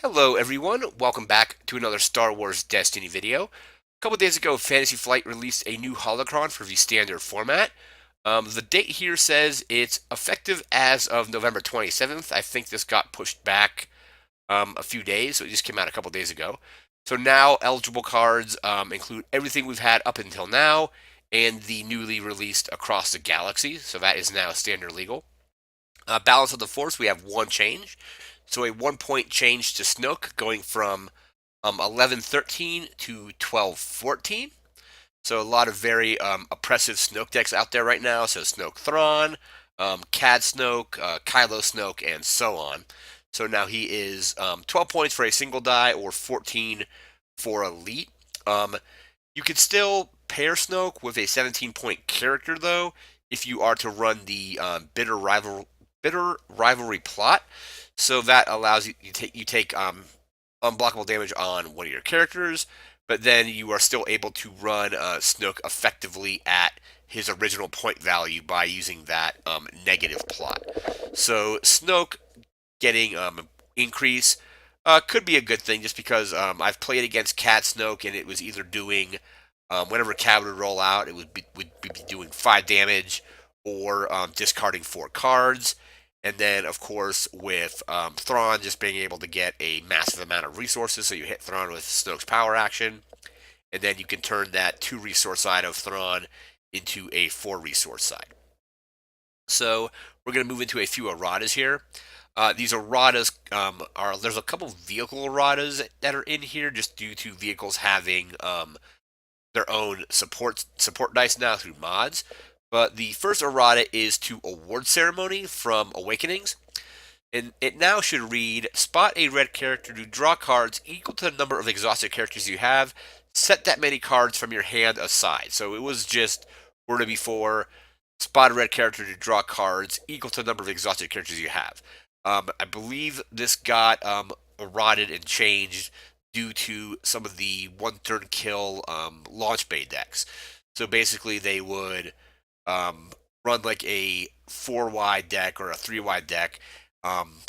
Hello everyone, welcome back to another Star Wars Destiny video. A couple days ago, Fantasy Flight released a new Holocron for the standard format. The date here says it's effective as of November 27th. I think this got pushed back a few days, so it just came out a couple days ago. So now eligible cards include everything we've had up until now and the newly released Across the Galaxy, so that is now standard legal. Balance of the Force, we have one change. So a 1 point change to Snoke, going from 11-13 to 12-14. So a lot of very oppressive Snoke decks out there right now. So Snoke Thrawn, Cad Snoke, Kylo Snoke, and so on. So now he is 12 points for a single die or 14 for Elite. You could still pair Snoke with a 17-point character, though, if you are to run the bitter rivalry plot. So that allows you take unblockable damage on one of your characters, but then you are still able to run Snoke effectively at his original point value by using that negative plot. So Snoke getting increase could be a good thing, just because I've played against Cat Snoke and it was either doing whenever Cat would roll out, it would be doing 5 damage or discarding 4 cards. And then, of course, with Thrawn just being able to get a massive amount of resources, so you hit Thrawn with Snoke's power action, and then you can turn that 2 resource side of Thrawn into a 4 resource side. So we're going to move into a few erratas here. These erratas there's a couple vehicle erratas that are in here just due to vehicles having their own support dice now through mods. But the first errata is to Award Ceremony from Awakenings. And it now should read, spot a red character to draw cards equal to the number of exhausted characters you have. Set that many cards from your hand aside. So it was just worded before, spot a red character to draw cards equal to the number of exhausted characters you have. I believe this got errated and changed due to some of the one-turn kill launch bay decks. So basically they would run like a 4 wide deck or a 3 wide deck,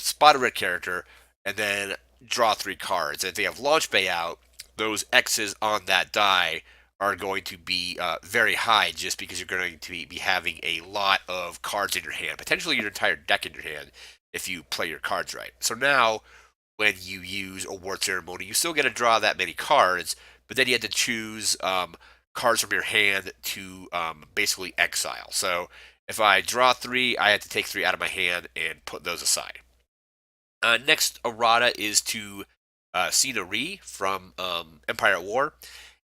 spot a red character, and then draw 3 cards. And if they have launch bay out, those X's on that die are going to be very high, just because you're going to be having a lot of cards in your hand, potentially your entire deck in your hand, if you play your cards right. So now, when you use Award Ceremony, you still get to draw that many cards, but then you have to choose cards from your hand to basically exile. So if I draw 3, I have to take 3 out of my hand and put those aside. Next errata is to Cena Ree from Empire at War.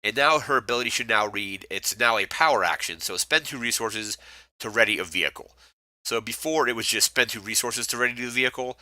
And now her ability should now read, it's now a power action, so spend 2 resources to ready a vehicle. So before it was just spend 2 resources to ready the vehicle.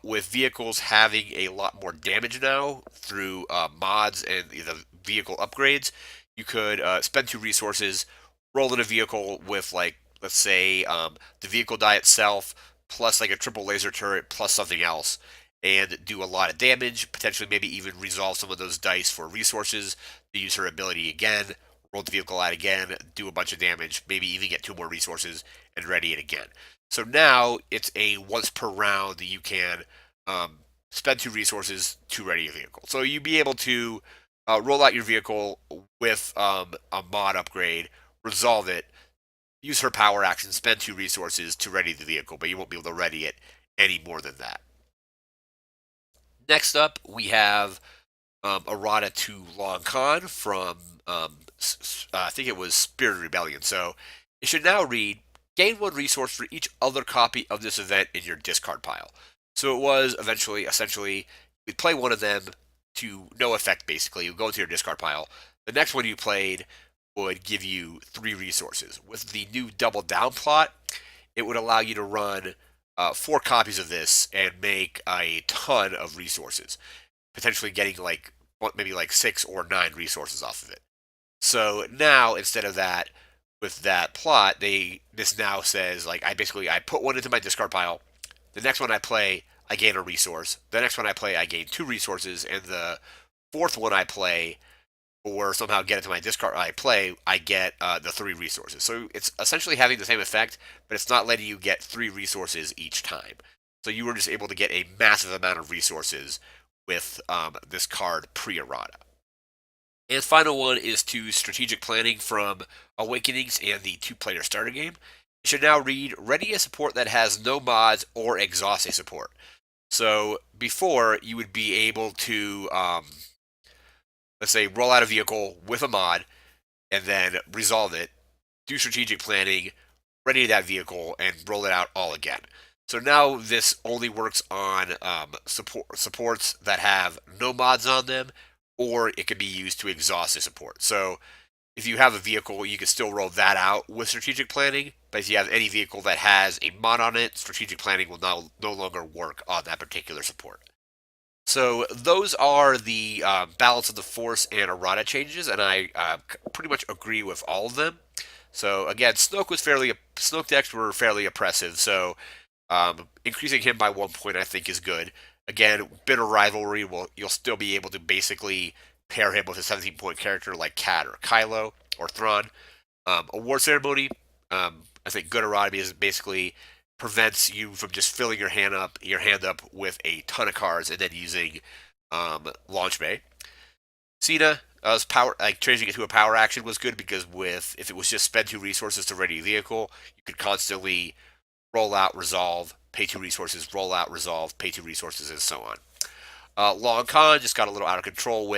With vehicles having a lot more damage now through mods and the vehicle upgrades, you could spend 2 resources, roll in a vehicle with, like, let's say the vehicle die itself plus like a triple laser turret plus something else, and do a lot of damage, potentially maybe even resolve some of those dice for resources to use her ability again, roll the vehicle out again, do a bunch of damage, maybe even get 2 more resources and ready it again. So now it's a once per round that you can spend 2 resources to ready a vehicle. So you'd be able to roll out your vehicle with a mod upgrade, resolve it, use her power action, spend 2 resources to ready the vehicle, but you won't be able to ready it any more than that. Next up, we have errata to Long Khan from, I think it was Spirit Rebellion. So it should now read, gain 1 resource for each other copy of this event in your discard pile. So it was essentially, you'd play one of them to no effect, basically. You go into your discard pile. The next one you played would give you 3 resources. With the new double down plot, it would allow you to run 4 copies of this and make a ton of resources, potentially getting like maybe like 6 or 9 resources off of it. So now, instead of that, with that plot, this now says, like, I put one into my discard pile. The next one I play, I gain a resource. The next one I play, I gain 2 resources, and the fourth one I play, or somehow get it to my discard I get the 3 resources. So it's essentially having the same effect, but it's not letting you get 3 resources each time. So you were just able to get a massive amount of resources with this card pre-errata. And final one is to strategic planning from Awakenings and the two-player starter game. You should now read ready a support that has no mods or exhaust a support. So before you would be able to, let's say, roll out a vehicle with a mod and then resolve it, do strategic planning, ready that vehicle, and roll it out all again. So now this only works on supports that have no mods on them, or it can be used to exhaust a support. So if you have a vehicle, you can still roll that out with strategic planning. But if you have any vehicle that has a mod on it, strategic planning will no longer work on that particular support. So those are the balance of the force and errata changes, and I pretty much agree with all of them. So again, Snoke decks were fairly oppressive. So increasing him by 1 point, I think, is good. Again, bitter rivalry you'll still be able to basically pair him with a 17-point character like Cat or Kylo or Thrawn. Award ceremony, I think good errata is basically prevents you from just filling your hand up with a ton of cards and then using launch bay. Cena, power, like changing it to a power action was good because if it was just spend 2 resources to ready a vehicle, you could constantly roll out, resolve, pay 2 resources, roll out, resolve, pay 2 resources, and so on. Long Con just got a little out of control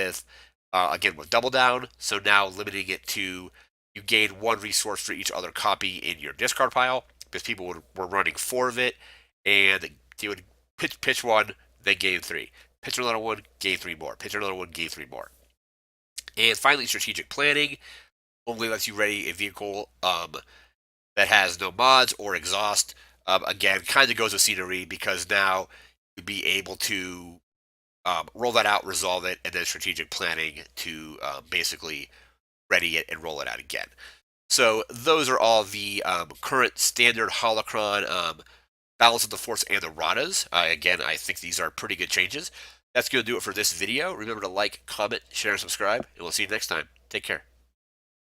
again, with Double Down, so now limiting it to you gain 1 resource for each other copy in your discard pile, because people were running 4 of it, and they would pitch 1, then gain 3. Pitch another 1, gain 3 more. Pitch another 1, gain 3 more. And finally, strategic planning only lets you ready a vehicle that has no mods or exhaust. Again, kind of goes with scenery because now you'd be able to roll that out, resolve it, and then strategic planning to basically ready it and roll it out again. So those are all the current standard Holocron balance of the force and the Radas. Again, I think these are pretty good changes. That's going to do it for this video. Remember to like, comment, share, and subscribe, and we'll see you next time. Take care.